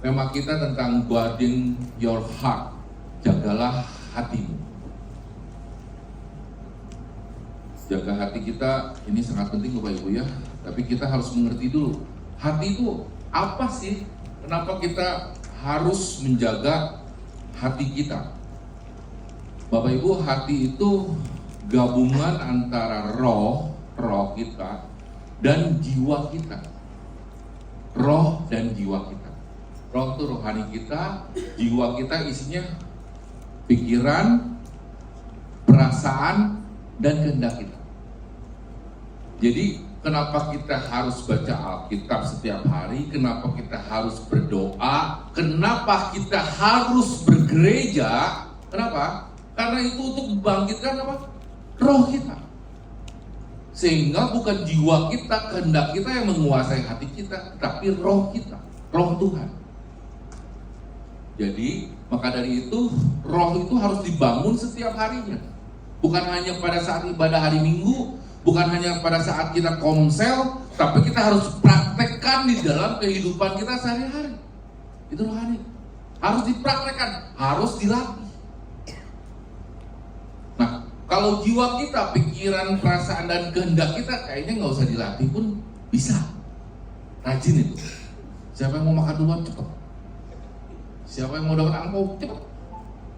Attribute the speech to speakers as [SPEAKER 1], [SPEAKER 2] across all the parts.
[SPEAKER 1] Tema kita tentang guarding your heart, jagalah hatimu. Jaga hati kita ini sangat penting Bapak Ibu ya. Tapi kita harus mengerti dulu, hati itu apa sih? Kenapa kita harus menjaga hati kita? Bapak Ibu, hati itu gabungan antara roh kita dan jiwa kita. Roh dan jiwa kita. Roh itu rohani kita, jiwa kita isinya pikiran, perasaan, dan kehendak kita. Jadi kenapa kita harus baca Alkitab setiap hari, kenapa kita harus berdoa, kenapa kita harus bergereja, kenapa? Karena itu untuk membangkitkan apa? Roh kita. Sehingga bukan jiwa kita, kehendak kita yang menguasai hati kita, tapi roh kita, roh Tuhan. Jadi, maka dari itu, roh itu harus dibangun setiap harinya. Bukan hanya pada saat ibadah hari Minggu, bukan hanya pada saat kita komsel, tapi kita harus praktekkan di dalam kehidupan kita sehari-hari. Itu rohani. Harus dipraktekkan, harus dilatih. Nah, kalau jiwa kita, pikiran, perasaan, dan kehendak kita kayaknya nggak usah dilatih pun bisa. Rajin itu. Siapa yang mau makan duluan, cepet. Siapa yang mau dapat angpau, cepet.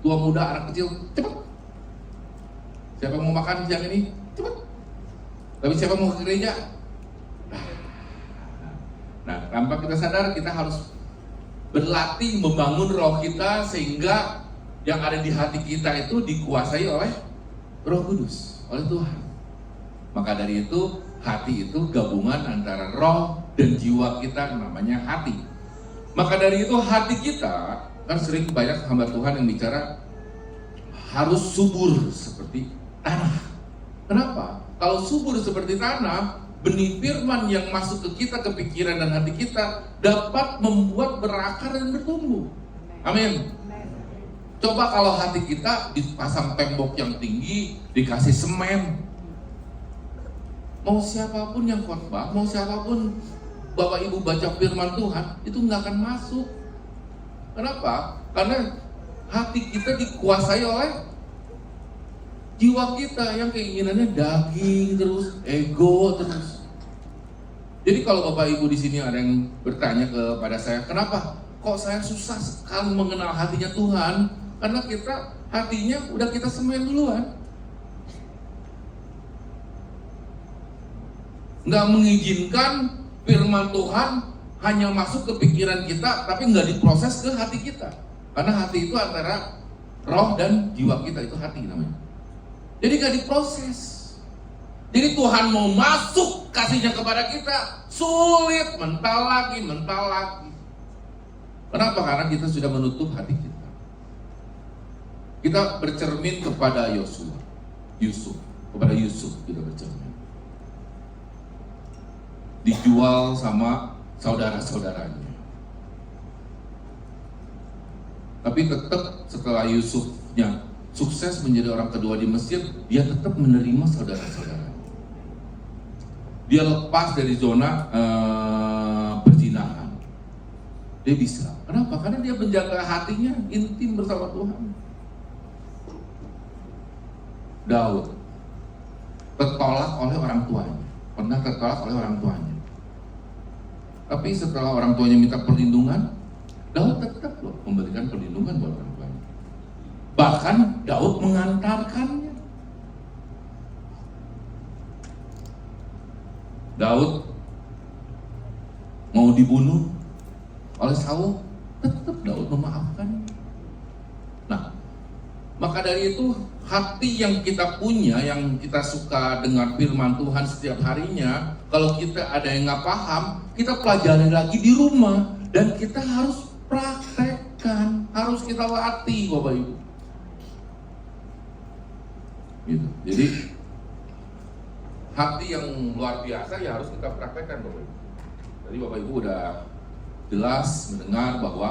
[SPEAKER 1] Tua muda, anak kecil, cepet. Siapa yang mau makan siang ini, cepet. Tapi siapa mau ke gereja? Nah, tanpa kita sadar kita harus berlatih membangun roh kita sehingga yang ada di hati kita itu dikuasai oleh Roh Kudus, oleh Tuhan. Maka dari itu, hati itu gabungan antara roh dan jiwa kita, namanya hati. Maka dari itu hati kita, kan sering banyak hamba Tuhan yang bicara harus subur seperti tanah. Kenapa? Kalau subur seperti tanah, benih firman yang masuk ke kita, ke pikiran dan hati kita dapat membuat berakar dan bertumbuh. Amin. Coba kalau hati kita dipasang tembok yang tinggi, dikasih semen, mau siapapun yang khotbah, mau siapapun Bapak Ibu baca firman Tuhan, itu nggak akan masuk. Kenapa? Karena hati kita dikuasai oleh jiwa kita yang keinginannya daging terus, ego terus. Jadi kalau Bapak Ibu di sini ada yang bertanya kepada saya, kenapa kok saya susah sekali mengenal hatinya Tuhan? Karena kita hatinya udah kita semen duluan. Nggak mengizinkan firman Tuhan hanya masuk ke pikiran kita, tapi nggak diproses ke hati kita. Karena hati itu antara roh dan jiwa kita, itu hati namanya. Jadi nggak diproses. Jadi Tuhan mau masuk kasihnya kepada kita, sulit, mental lagi. Kenapa? Karena kita sudah menutup hati kita. Kita bercermin kepada Yusuf kita bercermin. Dijual sama saudara-saudaranya. Tapi tetap setelah Yusufnya sukses menjadi orang kedua di Mesir, dia tetap menerima saudara-saudaranya. Dia lepas dari zona perzinahan. Dia bisa. Kenapa? Karena dia menjaga hatinya intim bersama Tuhan. Daud tertolak oleh orang tuanya. Pernah tertolak oleh orang tuanya. Tapi setelah orang tuanya minta perlindungan, Daud tetap loh memberikan perlindungan buat orang tuanya. Bahkan Daud mengantarkannya. Daud mau dibunuh oleh Saul, tetap Daud memaafkan. Nah, maka dari itu hati yang kita punya, yang kita suka dengar firman Tuhan setiap harinya, kalau kita ada yang nggak paham, kita pelajari lagi di rumah dan kita harus praktekkan, harus kita latih, Bapak Ibu. Gitu. Jadi hati yang luar biasa ya harus kita praktekkan, Bapak Ibu. Jadi Bapak Ibu udah jelas mendengar bahwa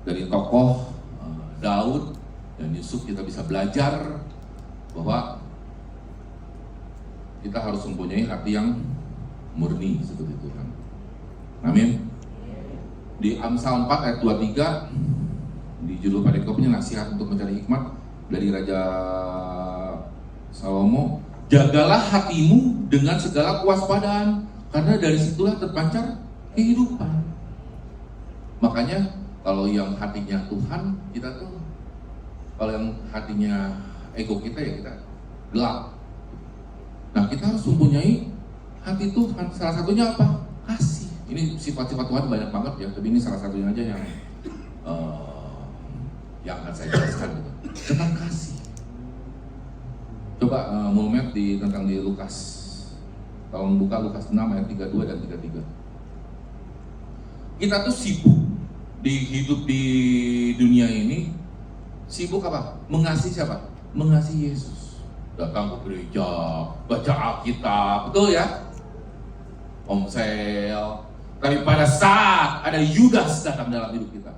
[SPEAKER 1] dari tokoh Daud dan Yusuf kita bisa belajar bahwa kita harus mempunyai hati yang murni seperti itu kan. Amin. Di Amsal 4 ayat 23, di judul perikopnya nasihat untuk mencari hikmat dari Raja Salomo. Jagalah hatimu dengan segala kewaspadaan, karena dari situlah terpancar kehidupan. Makanya kalau yang hatinya Tuhan, kita tuh, kalau yang hatinya ego kita ya kita gelap. Nah, kita harus mempunyai hati Tuhan. Salah satunya apa? Kasih. Ini sifat-sifat Tuhan banyak banget ya, tapi ini salah satunya aja yang akan saya jelaskan gitu. Tentang kasih. Coba Mulmet tentang di Lukas. Tolong buka Lukas 6 ayat 32 dan 33. Kita tuh sibuk hidup di dunia ini, sibuk apa? Mengasihi siapa? Mengasihi Yesus. Datang ke gereja, baca Alkitab, betul ya? Omsel. Tapi pada saat ada Yudas datang dalam hidup kita,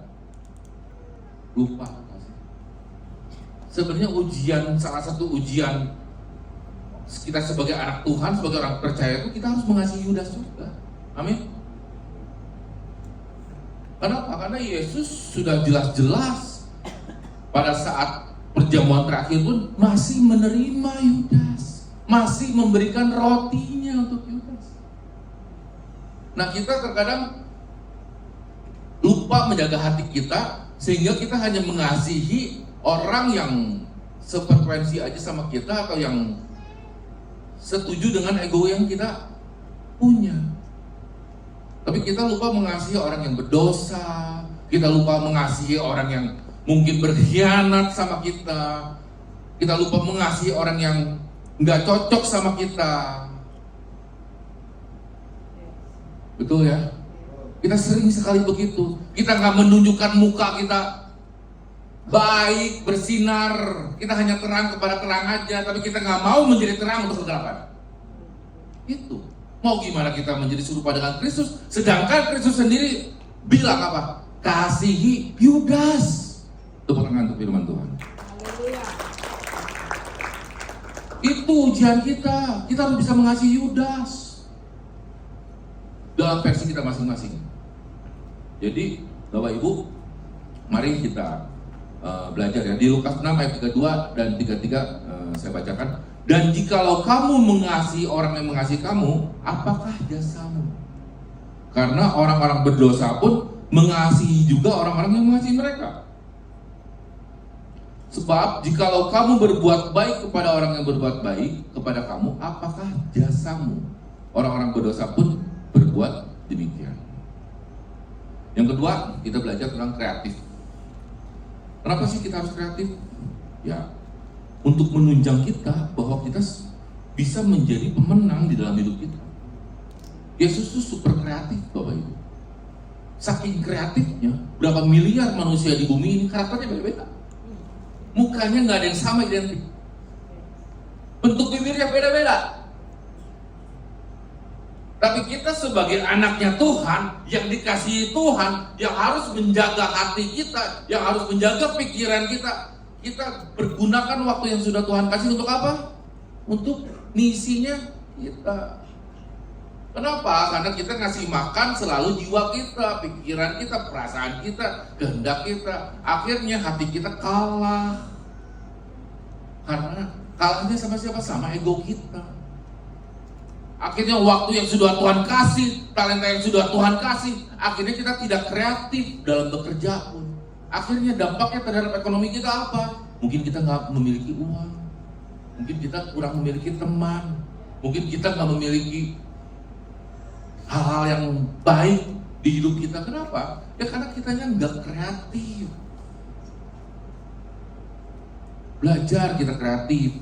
[SPEAKER 1] lupa. Sebenarnya salah satu ujian kita sebagai anak Tuhan, sebagai orang percaya itu kita harus mengasihi Yudas juga. Amin. Kenapa? Karena Yesus sudah jelas-jelas pada saat perjamuan terakhir pun masih menerima Yudas, masih memberikan rotinya untuk Yudas. Nah, kita terkadang lupa menjaga hati kita sehingga kita hanya mengasihi orang yang sefrekuensi aja sama kita atau yang setuju dengan ego yang kita punya. Tapi kita lupa mengasihi orang yang berdosa, kita lupa mengasihi orang yang mungkin berkhianat sama kita, kita lupa mengasihi orang yang nggak cocok sama kita. Betul ya? Kita sering sekali begitu. Kita nggak menunjukkan muka kita baik, bersinar, kita hanya terang kepada terang aja, tapi kita nggak mau menjadi terang untuk kegelapan. Itu mau gimana kita menjadi serupa dengan Kristus, sedangkan Kristus sendiri bilang apa? Kasihi Yudas. Tepuk tangan untuk firman Tuhan. Haleluya. Itu ujian kita harus bisa mengasihi Yudas dalam versi kita masing-masing. Jadi Bapak Ibu, mari kita belajar ya. Di Lukas 6 ayat 32 dan 33 saya bacakan. Dan jikalau kamu mengasihi orang yang mengasihi kamu, apakah jasamu? Karena orang-orang berdosa pun mengasihi juga orang-orang yang mengasihi mereka. Sebab jikalau kamu berbuat baik kepada orang yang berbuat baik kepada kamu, apakah jasamu? Orang-orang berdosa pun berbuat demikian. Yang kedua, kita belajar tentang kreatif. Kenapa sih kita harus kreatif? Ya, untuk menunjang kita bahwa kita bisa menjadi pemenang di dalam hidup kita. Yesus itu super kreatif, Bapak Ibu. Saking kreatifnya, berapa miliar manusia di bumi ini karakternya beda-beda. Mukanya nggak ada yang sama identik. Bentuk bibirnya beda-beda. Tapi kita sebagai anaknya Tuhan, yang dikasihi Tuhan, yang harus menjaga hati kita, yang harus menjaga pikiran kita, kita pergunakan waktu yang sudah Tuhan kasih untuk apa? Untuk misinya kita. Kenapa? Karena kita ngasih makan selalu jiwa kita, pikiran kita, perasaan kita, kehendak kita. Akhirnya hati kita kalah. Karena kalahnya sama siapa? Sama ego kita. Akhirnya waktu yang sudah Tuhan kasih, talenta yang sudah Tuhan kasih, akhirnya kita tidak kreatif dalam bekerja pun. Akhirnya dampaknya terhadap ekonomi kita apa? Mungkin kita nggak memiliki uang, mungkin kita kurang memiliki teman, mungkin kita nggak memiliki hal-hal yang baik di hidup kita. Kenapa? Ya karena kitanya nggak kreatif. Belajar kita kreatif.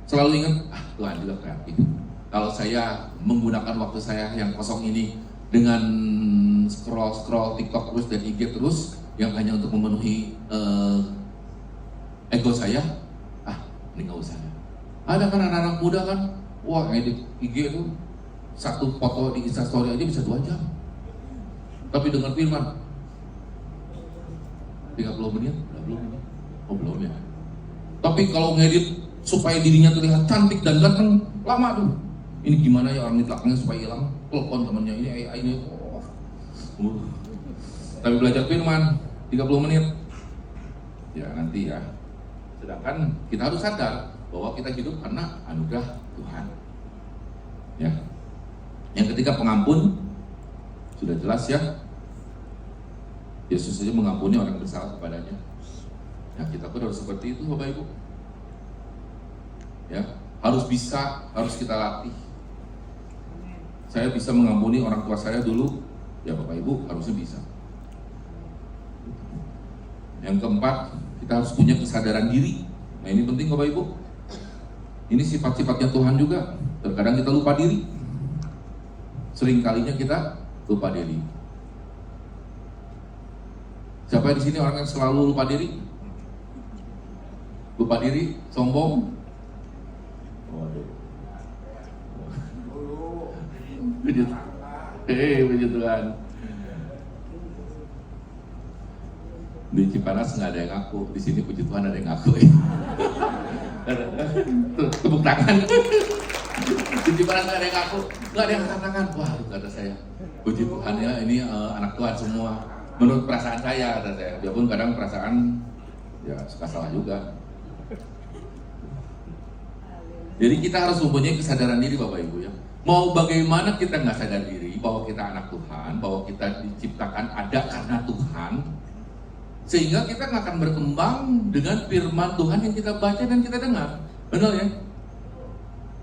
[SPEAKER 1] Selalu ingat, Tuhan juga kreatif. Kalau saya menggunakan waktu saya yang kosong ini dengan scroll TikTok terus dan IG terus, yang hanya untuk memenuhi ego saya, ini nggak usah. Ada kan anak-anak muda kan, wah edit IG itu satu foto di Instastory aja bisa 2 jam. Tapi dengan firman 30 menit, belum ini. Oh belum ya. Tapi kalau ngedit supaya dirinya terlihat cantik dan ganteng, lama tuh. Ini gimana ya orang di belakangnya supaya hilang? Telepon temannya, ini AI ini. Tapi belajar firman 30 menit. Ya nanti ya. Sedangkan kita harus sadar bahwa kita hidup karena anugerah Tuhan. Ya. Yang ketiga pengampun, sudah jelas ya. Yesus saja mengampuni orang yang bersalah kepadanya. Ya, kita pun harus seperti itu, Bapak Ibu. Ya, harus bisa, harus kita latih. Saya bisa mengampuni orang tua saya dulu, ya Bapak Ibu harusnya bisa. Yang keempat, kita harus punya kesadaran diri. Nah ini penting Bapak Ibu. Ini sifat-sifatnya Tuhan juga. Terkadang kita lupa diri. Sering kalinya kita lupa diri. Siapa di sini orang yang selalu lupa diri? Lupa diri, sombong. Waduh. Puji Tuhan. Di Cipanas nggak ada yang ngaku, di sini puji Tuhan ada yang ngaku. Tepuk tangan. Di Cipanas nggak ada yang ngaku, nggak ada yang angkat tangan. Wah, kata saya, puji Tuhan ya, ini anak Tuhan semua. Menurut perasaan saya, kata saya. Biarpun kadang perasaan ya suka salah juga. Jadi kita harus mempunyai kesadaran diri Bapak Ibu ya. Mau bagaimana kita nggak sadar diri bahwa kita anak Tuhan, bahwa kita diciptakan ada karena Tuhan. Sehingga kita nggak akan berkembang dengan firman Tuhan yang kita baca dan kita dengar. Benar ya?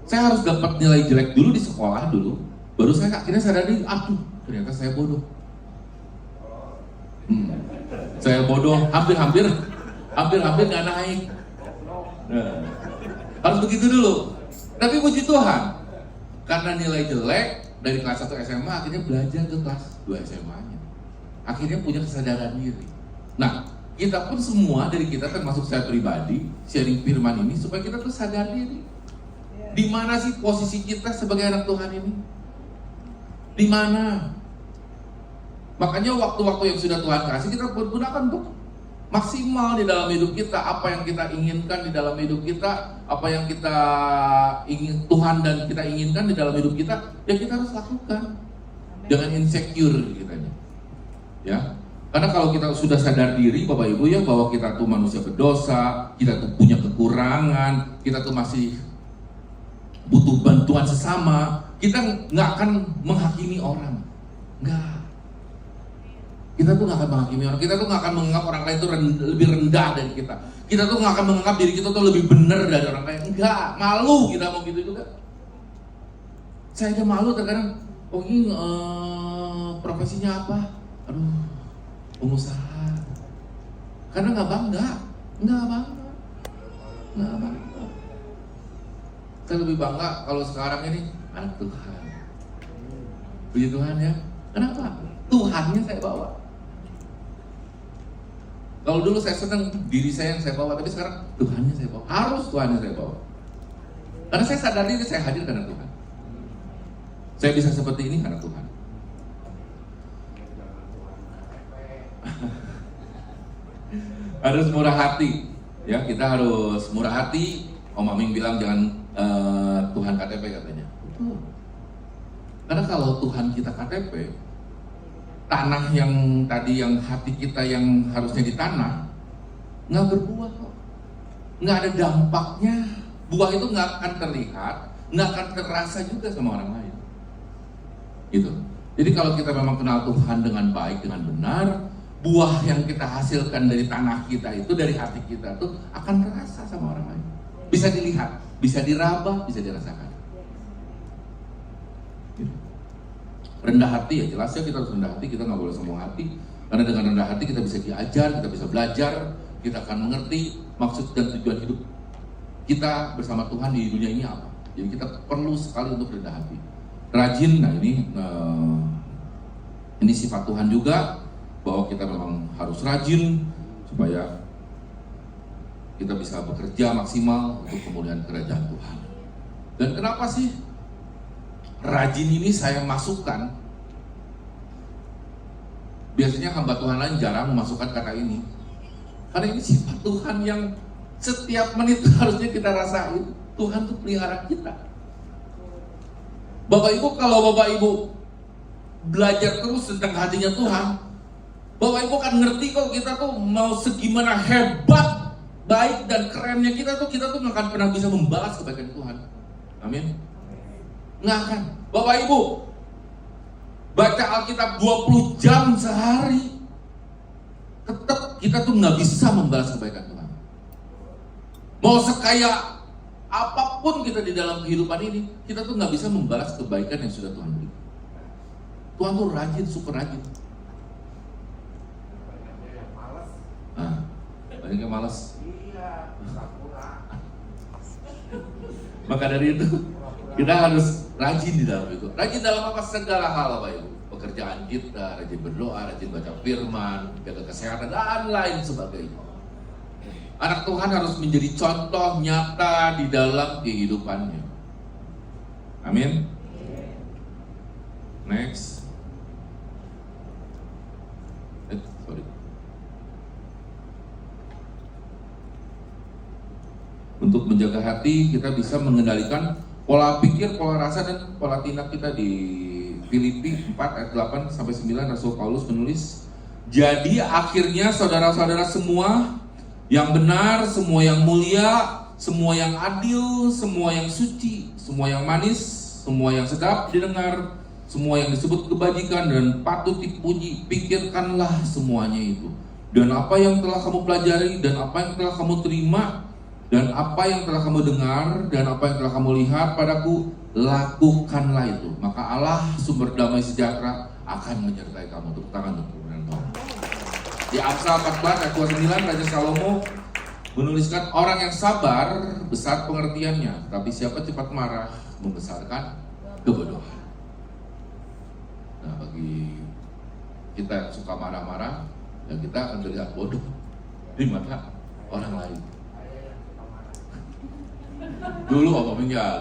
[SPEAKER 1] Saya harus dapat nilai jelek dulu di sekolah dulu, baru saya akhirnya sadar diri, aduh ternyata saya bodoh. Saya bodoh, hampir nggak naik. Nah, harus begitu dulu. Tapi puji Tuhan, karena nilai jelek dari kelas 1 SMA akhirnya belajar ke kelas 2 SMA-nya. Akhirnya punya kesadaran diri. Nah, kita pun semua dari kita termasuk saya pribadi sharing firman ini supaya kita tuh sadar diri. Di mana sih posisi kita sebagai anak Tuhan ini? Di mana? Makanya waktu-waktu yang sudah Tuhan kasih kita gunakan untuk maksimal di dalam hidup kita. Apa yang kita inginkan di dalam hidup kita, apa yang kita ingin Tuhan dan kita inginkan di dalam hidup kita, ya kita harus lakukan. Jangan insecure kitanya. Ya. Karena kalau kita sudah sadar diri Bapak Ibu ya bahwa kita tuh manusia berdosa, kita tuh punya kekurangan, kita tuh masih butuh bantuan sesama, kita nggak akan menghakimi orang. Nggak. Kita tuh nggak akan menghakimi orang, kita tuh nggak akan menganggap orang lain tuh lebih rendah dari kita. Kita tuh nggak akan menganggap diri kita tuh lebih benar dari orang lain. Enggak, malu kita mau gitu juga. Saya aja malu terkadang, oh ini profesinya apa? Aduh, pengusaha. Karena nggak bangga. Saya lebih bangga kalau sekarang ini anak Tuhan. Puji Tuhan ya. Kenapa? Tuhannya saya bawa. Kalau dulu saya senang diri saya yang saya bawa, tapi sekarang Tuhannya saya bawa. Harus Tuhannya saya bawa. Karena saya sadar diri saya hadir karena Tuhan. Saya bisa seperti ini karena Tuhan. Harus murah hati. Ya, kita harus murah hati. Om Aming bilang jangan Tuhan KTP katanya. Karena kalau Tuhan kita KTP, tanah yang tadi yang hati kita yang harusnya ditanam nggak berbuah kok, nggak ada dampaknya. Buah itu nggak akan terlihat, nggak akan terasa juga sama orang lain. Gitu. Jadi kalau kita memang kenal Tuhan dengan baik, dengan benar, buah yang kita hasilkan dari tanah kita itu, dari hati kita itu akan terasa sama orang lain. Bisa dilihat, bisa diraba, bisa dirasakan. Gitu. Rendah hati ya jelas ya kita harus rendah hati, kita nggak boleh sombong hati. Karena dengan rendah hati kita bisa diajar, kita bisa belajar, kita akan mengerti maksud dan tujuan hidup kita bersama Tuhan di dunia ini apa. Jadi kita perlu sekali untuk rendah hati. Rajin, nah ini sifat Tuhan juga, bahwa kita memang harus rajin supaya kita bisa bekerja maksimal untuk kemuliaan kerajaan Tuhan. Dan kenapa sih rajin ini saya masukkan? Biasanya hamba Tuhan lain jarang memasukkan kata ini. Karena ini sifat Tuhan yang setiap menit harusnya kita rasain. Tuhan tuh pelihara kita. Bapak Ibu, kalau Bapak Ibu belajar terus tentang hatinya Tuhan, Bapak Ibu akan ngerti kok kita tuh mau segimana hebat, baik dan kerennya kita tuh nggak akan pernah bisa membalas kebaikan Tuhan. Amin. Nggak akan. Bapak Ibu, baca Alkitab 20 jam sehari, tetap kita tuh nggak bisa membalas kebaikan Tuhan. Mau sekaya apapun kita di dalam kehidupan ini, kita tuh nggak bisa membalas kebaikan yang sudah Tuhan beri. Tuhan tuh rajin, super rajin. Banyak yang malas. Maka dari itu kita harus rajin di dalam itu. Rajin dalam apa? Segala hal, Bapak Ibu. Pekerjaan kita, rajin berdoa, rajin baca firman, jaga kesehatan dan lain sebagainya. Anak Tuhan harus menjadi contoh nyata di dalam kehidupannya. Amin. Next. Sorry. Untuk menjaga hati, kita bisa mengendalikan pola pikir, pola rasa, dan pola tindak kita. Di Filipi 4 ayat 8 sampai 9, Rasul Paulus menulis, "Jadi akhirnya saudara-saudara semua, yang benar, semua yang mulia, semua yang adil, semua yang suci, semua yang manis, semua yang sedap didengar, semua yang disebut kebajikan dan patut dipuji, pikirkanlah semuanya itu. Dan apa yang telah kamu pelajari, dan apa yang telah kamu terima, dan apa yang telah kamu dengar, dan apa yang telah kamu lihat padaku, lakukanlah itu. Maka Allah sumber damai sejahtera akan menyertai kamu." Tepuk tangan untuk Tuhan. Di Amsal 14 ayat 29, Raja Salomo menuliskan, "Orang yang sabar besar pengertiannya, tapi siapa cepat marah membesarkan kebodohan." Nah, bagi kita yang suka marah-marah, ya kita akan terlihat bodoh di mata orang lain. Dulu apa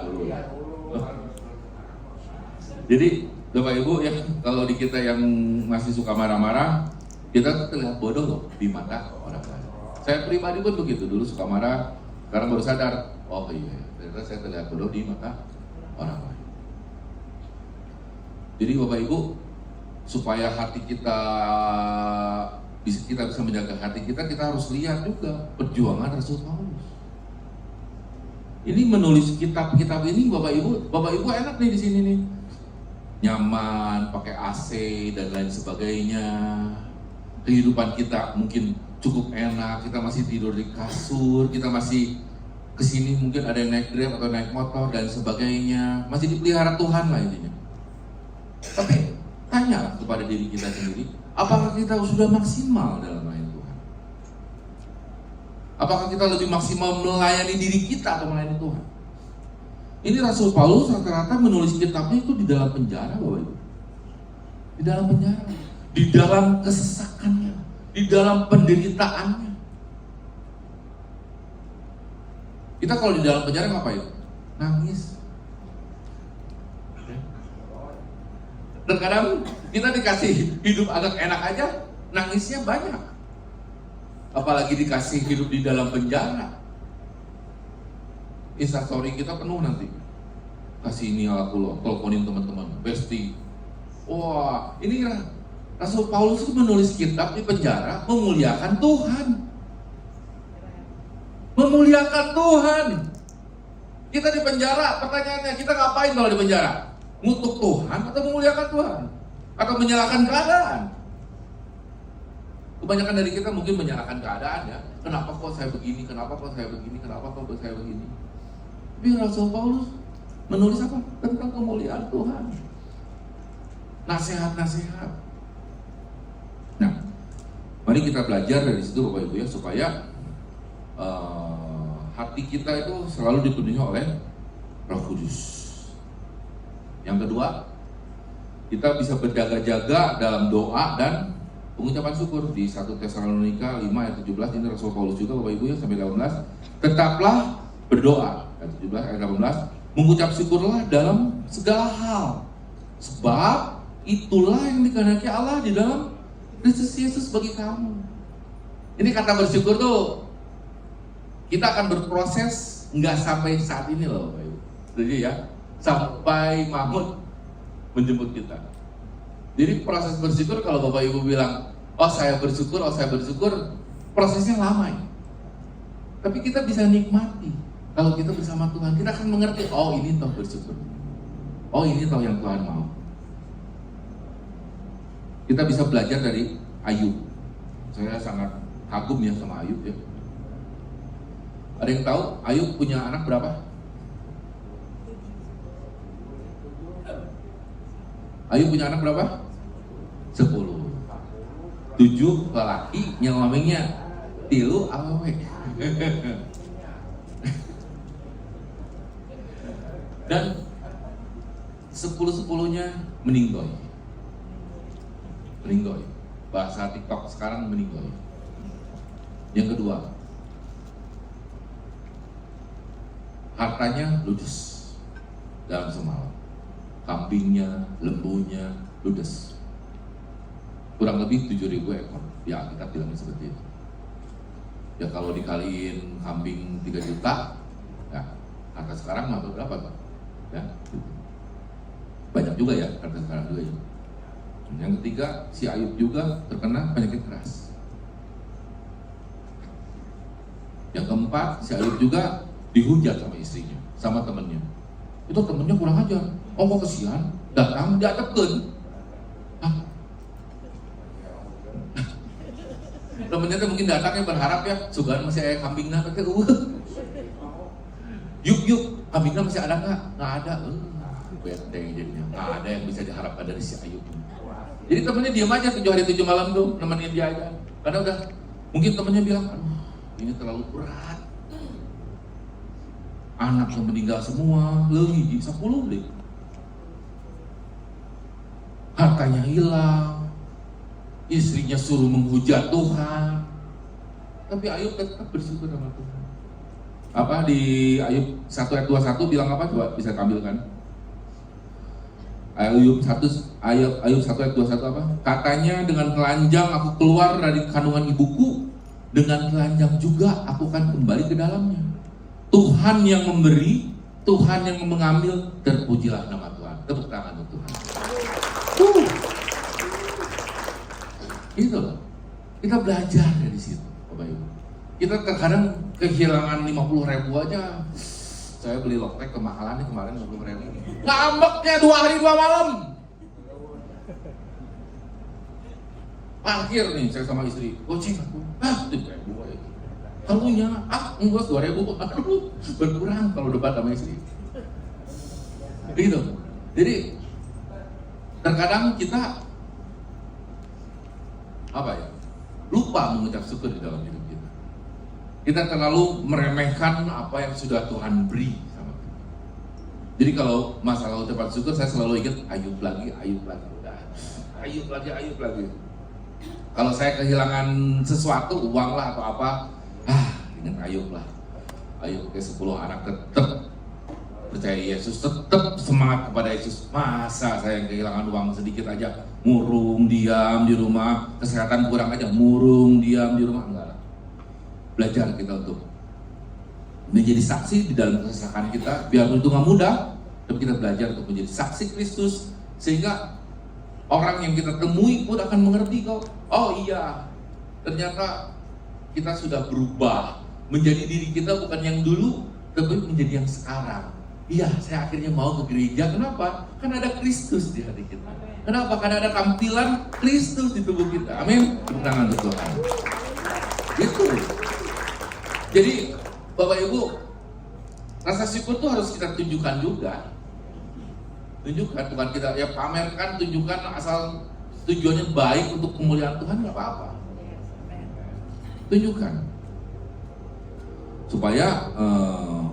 [SPEAKER 1] dulu. Jadi Bapak Ibu ya, kalau di kita yang masih suka marah-marah, kita tuh terlihat bodoh loh di mata orang lain. Saya pribadi pun begitu, dulu suka marah, sekarang baru sadar, oh iya, ternyata saya terlihat bodoh di mata orang lain. Jadi Bapak Ibu, supaya hati kita bisa menjaga hati kita harus lihat juga perjuangan Rasul Paulus. Ini menulis kitab-kitab ini, Bapak Ibu enak nih di sini nih, nyaman, pakai AC dan lain sebagainya. Kehidupan kita mungkin cukup enak, kita masih tidur di kasur, kita masih kesini mungkin ada yang naik Grab atau naik motor dan sebagainya, masih dipelihara Tuhan lah intinya. Tapi tanya kepada diri kita sendiri, apakah kita sudah maksimal dalam melayani Tuhan? Apakah kita lebih maksimal melayani diri kita atau melayani Tuhan? Ini Rasul Paulus rata-rata menulis kitabnya itu di dalam penjara, Bapak Ibu. Di dalam penjara, di dalam kesesakannya, di dalam penderitaannya. Kita kalau di dalam penjara ngapain? Nangis. Terkadang kita dikasih hidup agak enak aja, nangisnya banyak. Apalagi dikasih hidup di dalam penjara. Instastory kita penuh nanti. Kasih ini aku loh, teleponin teman-teman, bestie. Wah, ini Rasul Paulus itu menulis kitab di penjara, memuliakan Tuhan. Memuliakan Tuhan. Kita di penjara, pertanyaannya, kita ngapain kalau di penjara? Ngutuk Tuhan atau memuliakan Tuhan? Atau menyalahkan keadaan? Kebanyakan dari kita mungkin menyalahkan keadaan ya. Kenapa kok saya begini, kenapa kok saya begini, kenapa kok saya begini. Tapi Rasul Paulus menulis apa? Tentang kemuliaan Tuhan. Nasihat-nasihat. Nah, mari kita belajar dari situ Bapak Ibu ya, supaya hati kita itu selalu dipenuhi oleh Roh Kudus. Yang kedua, kita bisa berjaga-jaga dalam doa dan pengucapan syukur. Di 1 Tesalonika 5 ayat 17, ini Rasul Paulus juga Bapak Ibu ya, sampai 18. Tetaplah berdoa, ayat 17 ayat 18, mengucap syukurlah dalam segala hal, sebab itulah yang dikehendaki Allah di dalam Kristus Yesus bagi kamu. Ini kata bersyukur tuh, kita akan berproses nggak sampai saat ini loh Bapak Ibu. Jadi ya, sampai Mahmud menjemput kita. Jadi proses bersyukur, kalau Bapak Ibu bilang, oh saya bersyukur, prosesnya lama ya. Tapi kita bisa nikmati. Kalau kita bersama Tuhan, kita akan mengerti, oh ini toh bersyukur. Oh ini toh yang Tuhan mau. Kita bisa belajar dari Ayub. Saya sangat kagum ya sama Ayub ya. Ada yang tahu Ayub punya anak berapa? Ayub punya anak berapa? 10. 7 lelaki, yang lamengnya 3 awewe. Dan 10-10-nya meninggoy. Bahasa TikTok sekarang meninggoy. Yang kedua, hartanya ludes dalam semalam. Kambingnya, lembunya ludes. Kurang lebih 7.000 ekor. Ya, kita bilangnya seperti itu. Ya kalau dikaliin kambing 3 juta, ya harga sekarang mah berapa Pak? Ya, banyak juga ya harga sekarang juga ya. Yang ketiga, si Ayub juga terkena penyakit keras. Yang keempat, si Ayub juga dihujat sama istrinya, sama temennya. Itu temennya kurang ajar. Oh kok kesian, datang diatepkeun. Temennya tuh mungkin datangnya berharap ya, sugan masih ada kambingnya, yuk, kambingnya masih ada nggak? Nggak ada. Benteng jadinya, nggak ada yang bisa diharapkan dari si Ayub. Jadi temennya diam aja 7 hari 7 malam tuh, nemenin dia aja. Karena udah, mungkin temennya bilang, aduh ini terlalu berat. Anak yang meninggal semua, leuwih 10 deh. Hartanya hilang, istrinya suruh menghujat Tuhan. Tapi Ayub tetap bersyukur sama Tuhan. Apa di Ayub 1 ayat 21 bilang apa? Coba bisa tampilkan. Ayub 1 ayat 21 apa? Katanya, dengan telanjang aku keluar dari kandungan ibuku, dengan telanjang juga aku akan kembali ke dalamnya. Tuhan yang memberi, Tuhan yang mengambil, terpujilah nama Tuhan. Tepuk tangan untuk Tuhan. Itu loh. Kita belajar dari situ, Bapak Ibu. Kita terkadang kehilangan 50.000 aja. Saya beli lotek kemahalan nih kemarin 50.000. Ngambeknya 2 hari 2 malam. Akhir nih saya sama istri, goceng aku. 10.000 aja. Kalunya, enggak 2.000. Aduh, berkurang kalau debat sama istri. Gitu. Jadi terkadang kita lupa mengucap syukur di dalam hidup kita. Kita terlalu meremehkan apa yang sudah Tuhan beri sama kita. Jadi kalau masalah ucapan syukur, saya selalu ingat Ayub lagi, udah. Ayub lagi. Kalau saya kehilangan sesuatu, uang lah atau apa, ingat Ayub lah. Ayub ke 10 anak tetap percaya Yesus, tetap semangat kepada Yesus. Masa saya yang kehilangan uang sedikit aja, murung diam di rumah, kesehatan kurang aja, murung diam di rumah, enggak lah. Belajar kita untuk menjadi saksi di dalam kesesakan kita, biarpun itu nggak mudah, tapi kita belajar untuk menjadi saksi Kristus, sehingga orang yang kita temui pun akan mengerti kok, oh iya, ternyata kita sudah berubah, menjadi diri kita bukan yang dulu, tapi menjadi yang sekarang. Iya, saya akhirnya mau ke gereja. Kenapa? Karena ada Kristus di hati kita. Kenapa? Karena ada tampilan Kristus di tubuh kita. Amin. Tepuk tangan untuk Tuhan. Gitu. Jadi, Bapak Ibu, rasa syukur itu harus kita tunjukkan juga. Tunjukkan, bukan kita ya pamerkan, tunjukkan, asal tujuannya baik untuk kemuliaan Tuhan, nggak apa-apa. Tunjukkan. Supaya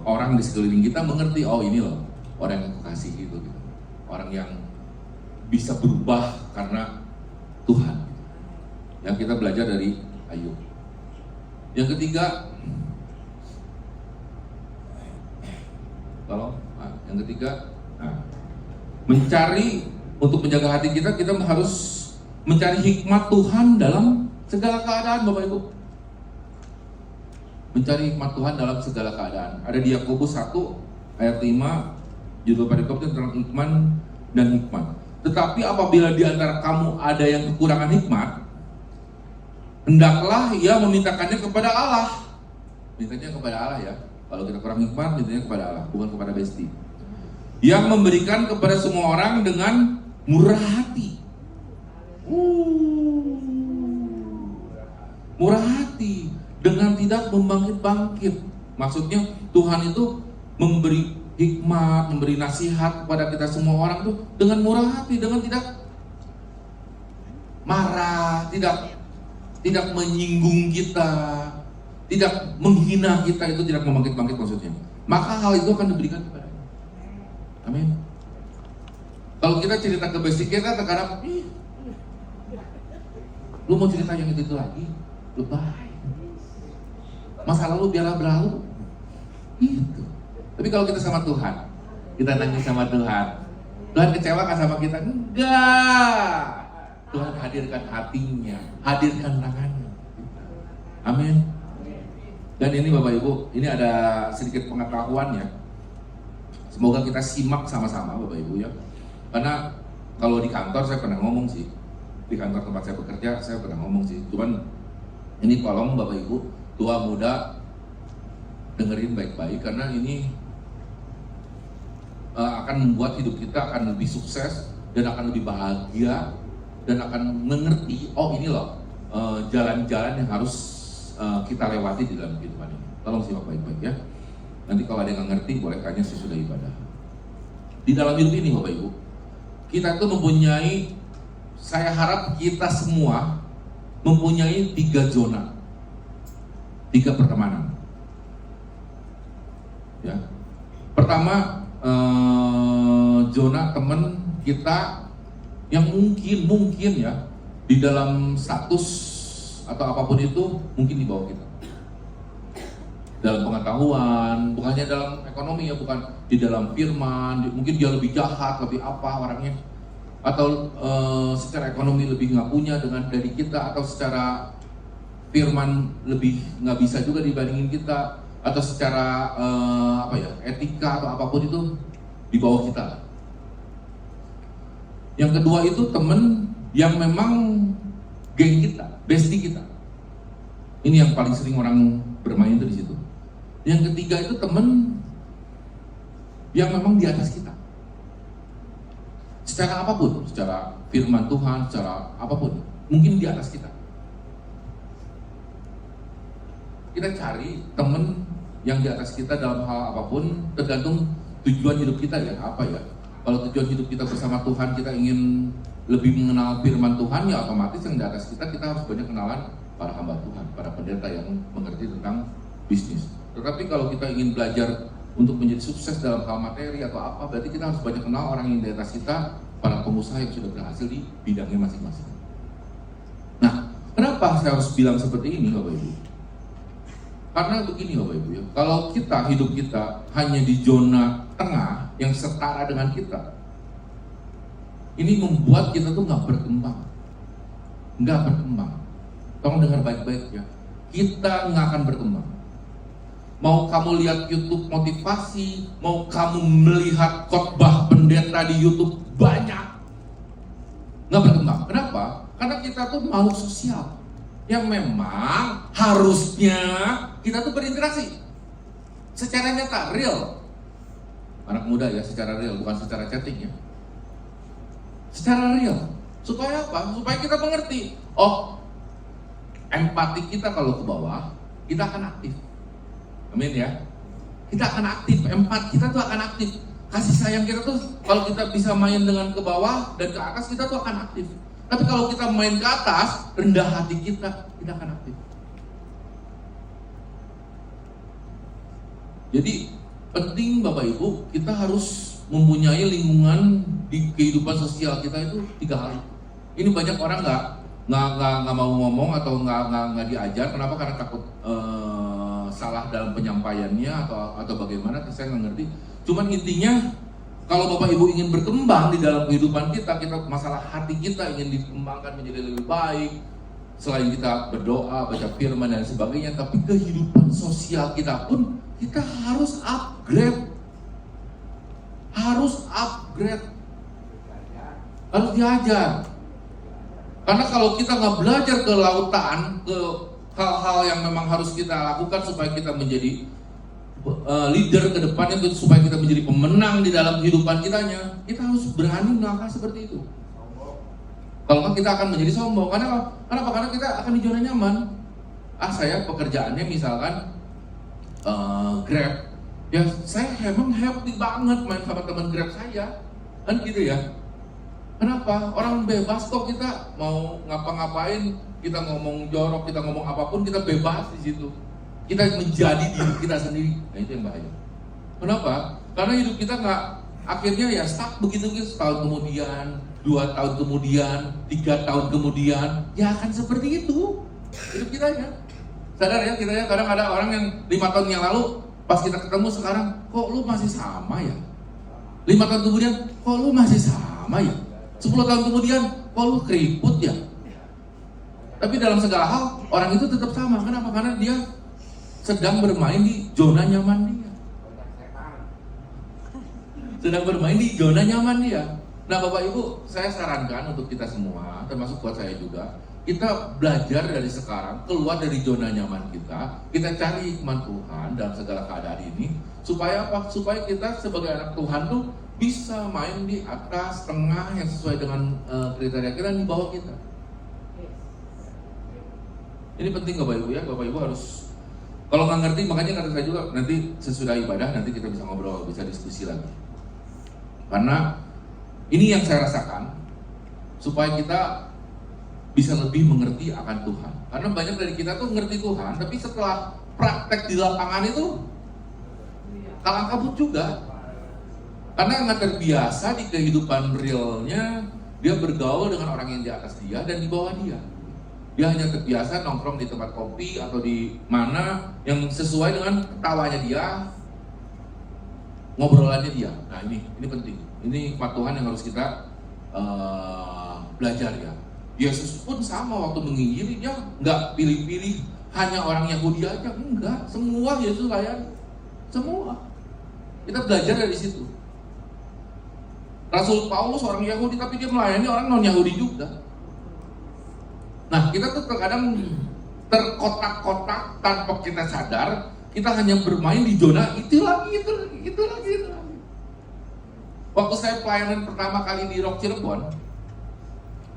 [SPEAKER 1] orang di sekeliling kita mengerti, oh ini loh orang yang aku kasih gitu. Orang yang bisa berubah karena Tuhan. Yang kita belajar dari Ayub. Yang ketiga, mencari untuk menjaga hati kita harus mencari hikmat Tuhan dalam segala keadaan, Bapak Ibu. Mencari hikmat Tuhan dalam segala keadaan. Ada di Yakobus 1 ayat 5, judul perikopnya tentang iman dan hikmat. Tetapi apabila di antara kamu ada yang kekurangan hikmat, hendaklah ia memintakannya kepada Allah. Mintanya kepada Allah ya. Kalau kita kurang hikmat, mintanya kepada Allah, bukan kepada besti. Yang memberikan kepada semua orang dengan murah hati. Murah hati, dengan tidak membangkit-bangkit. Maksudnya Tuhan itu memberi hikmat, memberi nasihat kepada kita semua orang tuh dengan murah hati, dengan tidak marah, tidak menyinggung kita, tidak menghina kita, itu tidak membangkit-bangkit maksudnya. Maka hal itu akan diberikan kepada kita. Amin. Kalau kita cerita ke basic kita terkadang, lu mau cerita yang itu lagi, lebay. Masa lalu biarlah berlalu. Gitu. Tapi kalau kita sama Tuhan, kita nangis sama Tuhan, Tuhan kecewa kan sama kita? Enggak. Tuhan hadirkan hatinya, hadirkan tangannya. Amin. Dan ini Bapak Ibu, ini ada sedikit pengetahuan ya. Semoga kita simak sama-sama Bapak Ibu ya. Karena kalau di kantor saya pernah ngomong sih, di kantor tempat saya bekerja saya pernah ngomong sih. Cuman ini tolong Bapak Ibu, tua muda dengerin baik-baik, karena ini akan membuat hidup kita akan lebih sukses dan akan lebih bahagia dan akan mengerti, oh ini loh jalan-jalan yang harus kita lewati di dalam kehidupan ini. Tolong simak baik-baik ya. Nanti kalau ada yang nggak ngerti boleh tanya sesudah ibadah. Di dalam hidup ini Bapak Ibu, kita tuh mempunyai, saya harap kita semua mempunyai 3 zona, 3 pertemanan. Ya, pertama zona teman kita yang mungkin ya di dalam status atau apapun itu mungkin di bawah kita. Dalam pengetahuan, bukannya dalam ekonomi ya, bukan di dalam firman, mungkin dia lebih jahat, lebih apa orangnya, atau secara ekonomi lebih nggak punya dari kita, atau secara firman lebih nggak bisa juga dibandingin kita, atau secara etika atau apapun itu di bawah kita. Yang kedua itu teman yang memang geng kita, bestie kita. Ini yang paling sering orang bermain itu di situ. Yang ketiga itu teman yang memang di atas kita. Secara apapun, secara firman Tuhan, secara apapun, mungkin di atas kita. Kita cari teman yang di atas kita dalam hal apapun, tergantung tujuan hidup kita ya, apa ya. Kalau tujuan hidup kita bersama Tuhan, kita ingin lebih mengenal firman Tuhan, ya otomatis yang di atas kita harus banyak kenalan para hamba Tuhan, para pendeta yang mengerti tentang bisnis. Tetapi kalau kita ingin belajar untuk menjadi sukses dalam hal materi atau apa, berarti kita harus banyak kenal orang yang di atas kita, para pengusaha yang sudah berhasil di bidangnya masing-masing. Nah, kenapa saya harus bilang seperti ini Bapak Ibu? Karena begini Bapak Ibu ya, kalau hidup kita hanya di zona tengah yang setara dengan kita, ini membuat kita tuh nggak berkembang. Tolong dengar baik-baik ya, kita nggak akan berkembang. Mau kamu lihat YouTube motivasi, mau kamu melihat khotbah pendeta di YouTube banyak, nggak berkembang. Kenapa? Karena kita tuh makhluk sosial yang memang harusnya kita tuh berinteraksi secara nyata, real. Anak muda ya, secara real, bukan secara chatting ya. Secara real. Supaya apa? Supaya kita mengerti. Oh, empati kita kalau ke bawah, kita akan aktif. Amin ya. Kita akan aktif, empati kita tuh akan aktif. Kasih sayang kita tuh kalau kita bisa main dengan ke bawah dan ke atas, kita tuh akan aktif. Tapi kalau kita main ke atas, rendah hati kita akan aktif. Jadi penting Bapak Ibu, kita harus mempunyai lingkungan di kehidupan sosial kita itu 3 hal. Ini banyak orang nggak mau ngomong atau nggak diajar. Kenapa? Karena takut salah dalam penyampaiannya atau bagaimana? Saya nggak ngerti. Cuman intinya, kalau Bapak Ibu ingin berkembang di dalam kehidupan kita masalah hati kita ingin dikembangkan menjadi lebih baik. Selain kita berdoa, baca firman dan sebagainya, tapi kehidupan sosial kita pun kita harus upgrade. Harus diajar. Karena kalau kita nggak belajar ke lautan, ke hal-hal yang memang harus kita lakukan supaya kita menjadi leader ke depannya, supaya kita menjadi pemenang di dalam kehidupan kitanya, kita harus berani melangkah seperti itu. Kalau nggak kita akan menjadi sombong. Karena kita akan di zona nyaman. Saya pekerjaannya misalkan Grab, ya saya emang happy banget main sama teman Grab saya, kan gitu ya. Kenapa? Orang bebas kok, kita mau ngapa-ngapain, kita ngomong jorok, kita ngomong apapun, kita bebas di situ. Kita menjadi diri kita sendiri. Nah itu yang bahaya. Kenapa? Karena hidup kita nggak akhirnya ya stuck begitu, setahun kemudian, 2 tahun kemudian, 3 tahun kemudian, ya akan seperti itu hidup kita ya. Sadar ya, kita ya kadang ada orang yang 5 tahun yang lalu pas kita ketemu sekarang, kok lu masih sama ya? 5 tahun kemudian, kok lu masih sama ya? 10 tahun kemudian, kok lu keriput ya? Tapi dalam segala hal, orang itu tetap sama. Kenapa? Karena dia sedang bermain di zona nyaman dia. Sedang bermain di zona nyaman dia. Nah Bapak Ibu, saya sarankan untuk kita semua, termasuk buat saya juga, kita belajar dari sekarang, keluar dari zona nyaman kita cari hikmat Tuhan dalam segala keadaan ini, supaya apa? Supaya kita sebagai anak Tuhan tuh bisa main di atas, tengah yang sesuai dengan kriteria kita, di bawah kita. Ini penting Bapak Ibu ya, Bapak Ibu harus, kalau nggak ngerti, makanya kata saya juga nanti sesudah ibadah nanti kita bisa ngobrol, bisa diskusi lagi. Karena ini yang saya rasakan, supaya kita bisa lebih mengerti akan Tuhan. Karena banyak dari kita tuh ngerti Tuhan, tapi setelah praktek di lapangan itu kalang kabut juga. Karena nggak terbiasa di kehidupan realnya, dia bergaul dengan orang yang di atas dia dan di bawah dia. Dia hanya terbiasa nongkrong di tempat kopi atau di mana yang sesuai dengan tawanya dia, ngobrolannya dia. Nah ini penting. Ini hikmat Tuhan yang harus kita belajar ya. Yesus pun sama waktu menginjili, dia nggak pilih-pilih hanya orang Yahudi aja, enggak. Semua Yesus layani, semua. Kita belajar dari situ. Rasul Paulus orang Yahudi tapi dia melayani orang non-Yahudi juga. Nah kita tuh terkadang terkotak-kotak tanpa kita sadar, kita hanya bermain di zona itu lagi. Waktu saya pelayanan pertama kali di Rock Cirebon,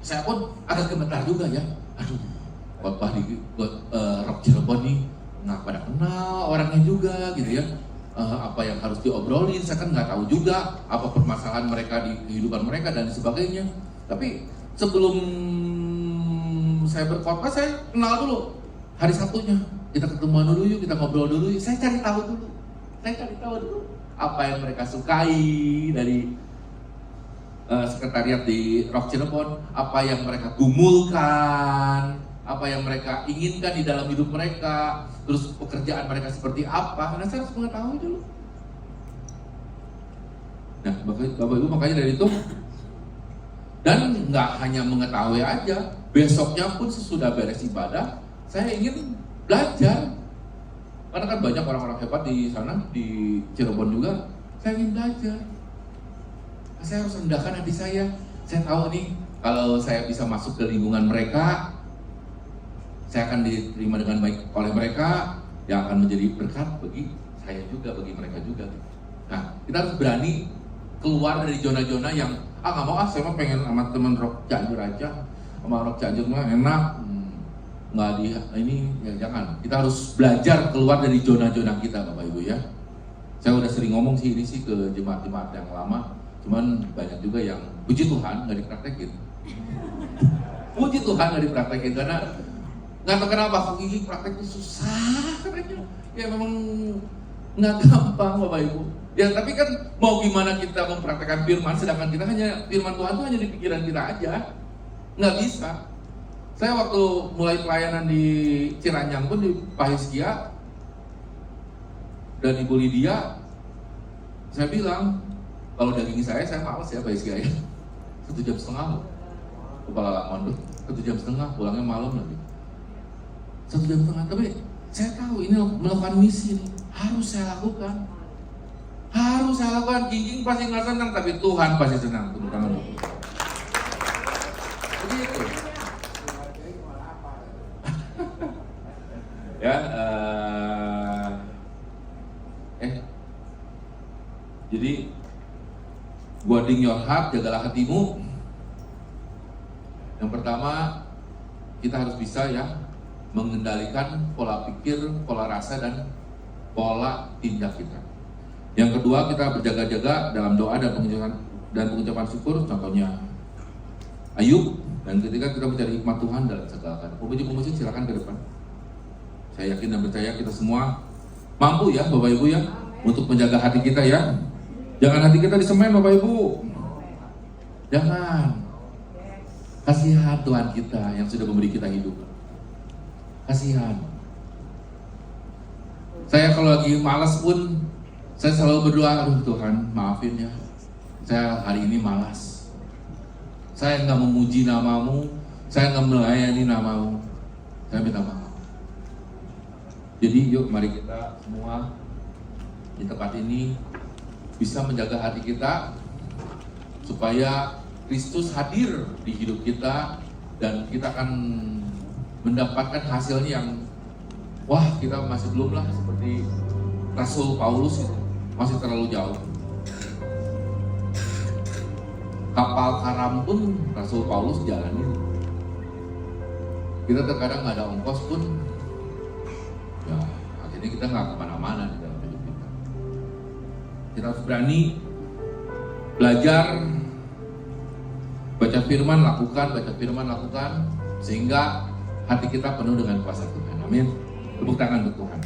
[SPEAKER 1] saya pun agak gemetar juga ya. Aduh, khotbah di Rock Cirebon nih nggak pada kenal orangnya juga gitu ya. Apa yang harus diobrolin, saya kan nggak tahu juga apa permasalahan mereka di kehidupan mereka dan sebagainya. Tapi sebelum saya berkhotbah, saya kenal dulu hari Sabtunya. Kita ketemuan dulu yuk, kita ngobrol dulu yuk. Saya cari tahu dulu apa yang mereka sukai dari sekretariat di Rock Cirebon, apa yang mereka gumulkan, apa yang mereka inginkan di dalam hidup mereka, terus pekerjaan mereka seperti apa. Nah saya harus mengetahui dulu. Nah Bapak Ibu, makanya dari itu, dan nggak hanya mengetahui aja, besoknya pun sesudah beres ibadah, saya ingin belajar. Karena kan banyak orang-orang hebat di sana, di Cirebon juga. Saya ingin belajar. Saya harus rendahkan hati saya. Saya tahu nih, kalau saya bisa masuk ke lingkungan mereka, saya akan diterima dengan baik oleh mereka, yang akan menjadi berkat bagi saya juga, bagi mereka juga. Nah, kita harus berani keluar dari zona-zona yang nggak mau, saya mah pengen sama teman Rock Cianjur aja, sama Rock Cianjur mah enak. Nggak ini ya jangan. Kita harus belajar keluar dari zona-zona kita, Bapak Ibu ya. Saya udah sering ngomong sih ini sih ke jemaat-jemaat yang lama, cuman banyak juga yang puji Tuhan nggak dipraktekin. Puji Tuhan nggak dipraktekin karena nggak tahu kenapa ini prakteknya susah katanya. Ya memang nggak gampang Bapak Ibu. Ya tapi kan mau gimana kita mempraktekkan firman, sedangkan kita hanya firman Tuhan itu hanya di pikiran kita aja, nggak bisa. Saya waktu mulai pelayanan di Ciranyang pun di Pak Hizkia dan Ibu Lydia, saya bilang kalau daging saya males ya Pak Hizkia ya. 1,5 jam loh. Kepala mondok 1,5 jam, pulangnya malam lagi. 1,5 jam, tapi saya tahu ini melakukan misi ini harus saya lakukan. Harus saya lakukan. Jinjing pasti nggak senang, tapi Tuhan pasti senang. Tepuk tangan. Ya, jadi guarding your heart, jagalah hatimu. Yang pertama, kita harus bisa ya mengendalikan pola pikir, pola rasa, dan pola tindak kita. Yang kedua, kita berjaga-jaga dalam doa dan pengucapan syukur. Contohnya Ayub, dan ketika kita mencari hikmat Tuhan dalam segala keadaan. Pemuji-pemuji silakan ke depan. Saya yakin dan percaya kita semua mampu ya Bapak Ibu ya untuk menjaga hati kita ya. Jangan hati kita disemen Bapak Ibu. Jangan. Kasihan Tuhan kita yang sudah memberi kita hidup. Kasihan. Saya kalau lagi malas pun, saya selalu berdoa, aduh Tuhan maafin ya, saya hari ini malas. Saya nggak memuji namamu, saya nggak melayani namamu, saya minta maaf. Jadi yuk mari kita semua di tempat ini bisa menjaga hati kita supaya Kristus hadir di hidup kita dan kita akan mendapatkan hasilnya yang wah, kita masih belum lah seperti Rasul Paulus itu, masih terlalu jauh. Kapal karam pun Rasul Paulus jalanin. Kita terkadang nggak ada ongkos pun, ya akhirnya kita nggak kemana-mana di dalam hidup kita. Kita harus berani belajar, baca firman lakukan, sehingga hati kita penuh dengan kuasa Tuhan. Amin. Tepuk tangan untuk Tuhan.